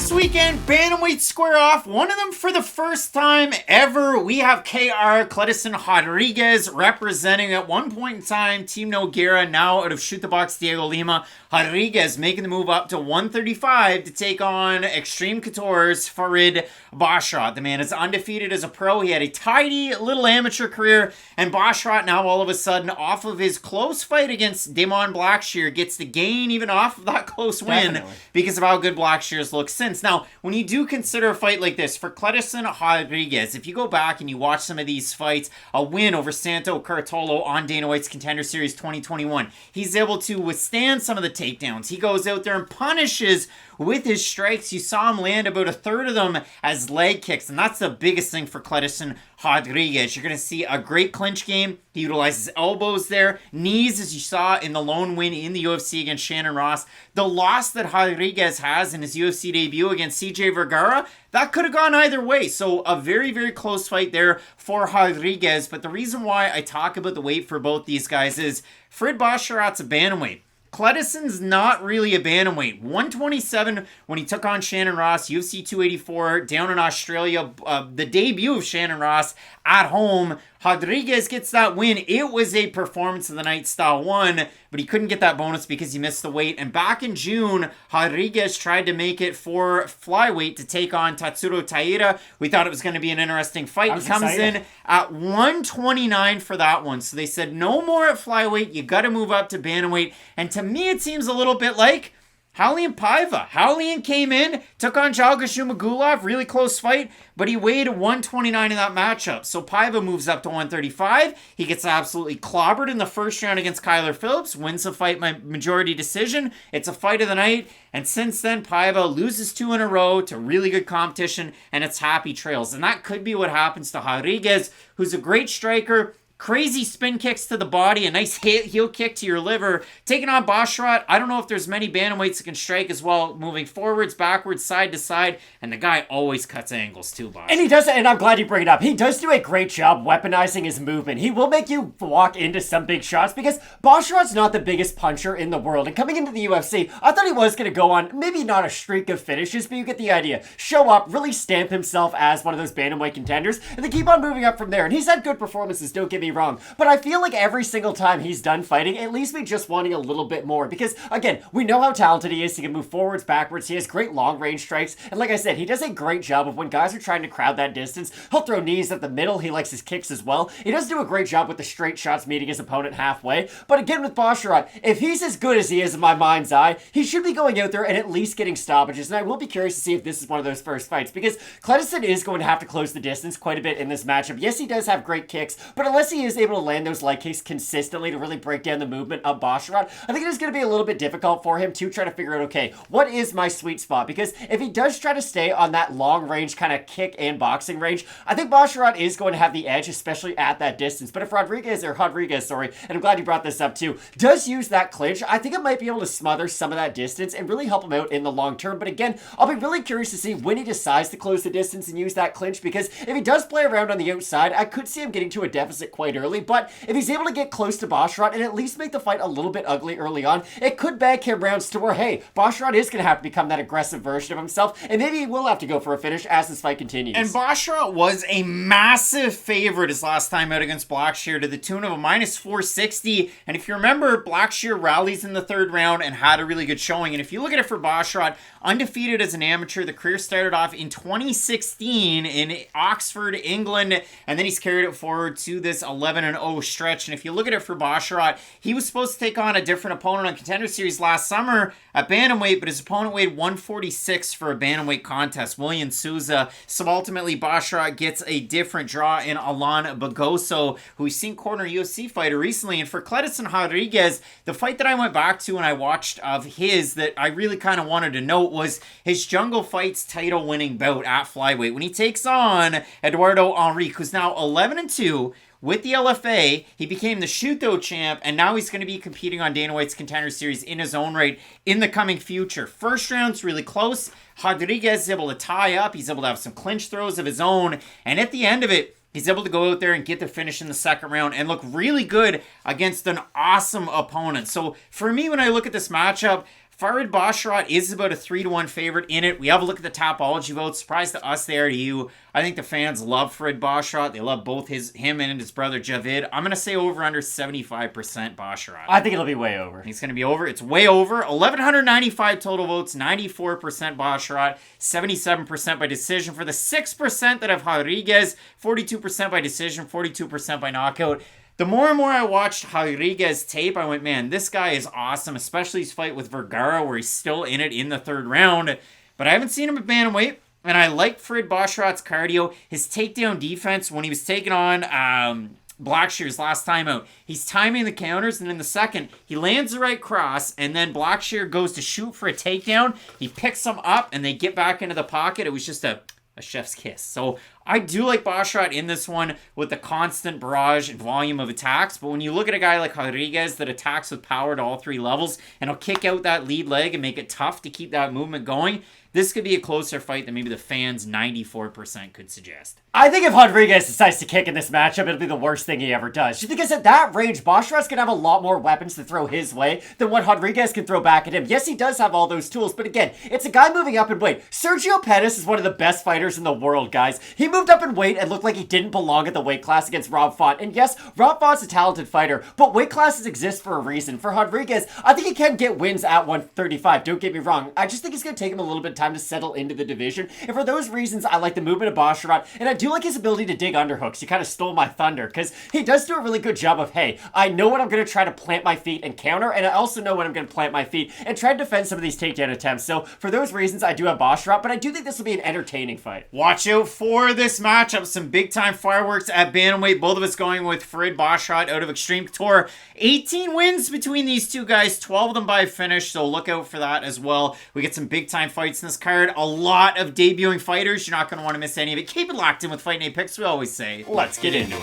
Next weekend, Bantamweight square off. One of them for the first time ever. We have Kleydson Rodrigues representing at one point in time Team Nogueira, now out of Shoot the Box Diego Lima. Rodrigues making the move up to 135 to take on Extreme Couture's Farid Basharat. The man is undefeated as a pro. He had a tidy little amateur career, and Basharat now all of a sudden off of his close fight against Damon Blackshear gets to gain even off of that close win. Definitely. Because of how good Blackshear's looked since. Now, when you do consider a fight like this, for Kleydson Rodrigues, if you go back and you watch some of these fights, a win over Santo Cartolo on Dana White's Contender Series 2021, he's able to withstand some of the takedowns. He goes out there and punishes with his strikes. You saw him land about a third of them as leg kicks, and that's the biggest thing for Kleydson Rodrigues. You're going to see a great clinch game. He utilizes elbows there, knees, as you saw in the lone win in the UFC against Shannon Ross. The loss that Rodrigues has in his UFC debut against CJ Vergara, that could have gone either way. So a very, very close fight there for Rodrigues. But the reason why I talk about the weight for both these guys is Farid Basharat's a bantamweight. Kleidson's not really a bantamweight. 127 when he took on Shannon Ross, UFC 284 down in Australia. The debut of Shannon Ross at home. Rodrigues gets that win. It was a performance of the night style one, but he couldn't get that bonus because he missed the weight. And back in June, Rodrigues tried to make it for flyweight to take on Tatsuro Taira. We thought it was going to be an interesting fight. He comes in at 129 for that one. So they said no more at flyweight. You got to move up to bantamweight. And to me, it seems a little bit like Raulian Paiva. Raulian came in, took on Jalga Shumagulov, really close fight, but he weighed 129 in that matchup. So Paiva moves up to 135. He gets absolutely clobbered in the first round against Kyler Phillips, wins the fight by majority decision. It's a fight of the night, and since then, Paiva loses 2 in a row to really good competition, and it's happy trails. And that could be what happens to Rodrigues, who's a great striker. Crazy spin kicks to the body, a nice heel kick to your liver. Taking on Basharat, I don't know if there's many bantamweights that can strike as well, moving forwards, backwards, side to side, and the guy always cuts angles too, Bosh. And he does, and I'm glad you bring it up, he does do a great job weaponizing his movement. He will make you walk into some big shots because Basharat's not the biggest puncher in the world, and coming into the UFC, I thought he was going to go on, maybe not a streak of finishes, but you get the idea. Show up, really stamp himself as one of those bantamweight contenders, and then keep on moving up from there. And he's had good performances, don't get me wrong, but I feel like every single time he's done fighting, it leaves me just wanting a little bit more, because again, we know how talented he is. He can move forwards, backwards, he has great long range strikes, and like I said, he does a great job of when guys are trying to crowd that distance, he'll throw knees at the middle. He likes his kicks as well. He does do a great job with the straight shots meeting his opponent halfway. But again, with Basharat, if he's as good as he is in my mind's eye, he should be going out there and at least getting stoppages, and I will be curious to see if this is one of those first fights, because Kleydson is going to have to close the distance quite a bit in this matchup. Yes, he does have great kicks, but unless he is able to land those leg kicks consistently to really break down the movement of Basharat, I think it is going to be a little bit difficult for him to try to figure out, okay, what is my sweet spot? Because if he does try to stay on that long range kind of kick and boxing range, I think Basharat is going to have the edge, especially at that distance. But if Rodrigues, and I'm glad you brought this up too, does use that clinch, I think it might be able to smother some of that distance and really help him out in the long term. But again, I'll be really curious to see when he decides to close the distance and use that clinch, because if he does play around on the outside, I could see him getting to a deficit quite early. But if he's able to get close to Basharat and at least make the fight a little bit ugly early on, it could bag him rounds to where, hey, Basharat is going to have to become that aggressive version of himself, and maybe he will have to go for a finish as this fight continues. And Basharat was a massive favorite his last time out against Blackshear to the tune of a minus 460, and if you remember, Blackshear rallies in the third round and had a really good showing. And if you look at it for Basharat, undefeated as an amateur, the career started off in 2016 in Oxford, England, and then he's carried it forward to this 11-0 stretch. And if you look at it for Basharat, he was supposed to take on a different opponent on Contender Series last summer at bantamweight, but his opponent weighed 146 for a bantamweight contest, William Souza. So ultimately, Basharat gets a different draw in Alan Bagoso, who we've seen corner UFC fighter recently. And for Kleydson Rodrigues, the fight that I went back to and I watched of his that I really kind of wanted to note was his Jungle Fights title winning bout at flyweight when he takes on Eduardo Henrique, who's now 11-2. With the LFA, he became the Shuto champ, and now he's going to be competing on Dana White's Contender Series in his own right in the coming future. First round's really close. Rodrigues is able to tie up. He's able to have some clinch throws of his own, and at the end of it, he's able to go out there and get the finish in the second round and look really good against an awesome opponent. So for me, when I look at this matchup, Farid Basharat is about a 3-1 favorite in it. We have a look at the Tapology votes. Surprise to us, they are to you. I think the fans love Farid Basharat. They love both him and his brother Javid. I'm going to say over under 75% Basharat. I think it'll be way over. It's going to be over. It's way over. 1,195 total votes, 94% Basharat, 77% by decision. For the 6% that have Rodrigues, 42% by decision, 42% by knockout. The more and more I watched Rodrigues tape, I went, man, this guy is awesome, especially his fight with Vergara, where he's still in it in the third round. But I haven't seen him at bantamweight, and I like Farid Basharat's cardio. His takedown defense, when he was taking on Blackshear's last time out, he's timing the counters, and in the second, he lands the right cross, and then Blackshear goes to shoot for a takedown. He picks him up, and they get back into the pocket. It was just a chef's kiss. So I do like Basharat in this one with the constant barrage and volume of attacks. But when you look at a guy like Rodrigues that attacks with power to all three levels and he'll kick out that lead leg and make it tough to keep that movement going, this could be a closer fight than maybe the fans' 94% could suggest. I think if Rodrigues decides to kick in this matchup, it'll be the worst thing he ever does. Just because at that range, Basharat's going to have a lot more weapons to throw his way than what Rodrigues can throw back at him. Yes, he does have all those tools, but again, it's a guy moving up in weight. Sergio Pettis is one of the best fighters in the world, guys. He moved up in weight and looked like he didn't belong at the weight class against Rob Font. And yes, Rob Font's a talented fighter, but weight classes exist for a reason. For Rodrigues, I think he can get wins at 135. Don't get me wrong. I just think it's going to take him a little bit of time to settle into the division. And for those reasons, I like the movement of Basharat, and I do like his ability to dig underhooks. You kind of stole my thunder, because he does do a really good job of, hey, I know when I'm going to try to plant my feet and counter, and I also know when I'm going to plant my feet and try to defend some of these takedown attempts. So for those reasons, I do have Basharat, but I do think this will be an entertaining fight. Watch out for this matchup. Some big-time fireworks at bantamweight. Both of us going with Farid Basharat out of Extreme Couture. 18 wins between these two guys, 12 of them by finish, so look out for that as well. We get some big-time fights in this card. A lot of debuting fighters. You're not going to want to miss any of it. Keep it locked in with Fight Night Picks, we always say. Let's get into it.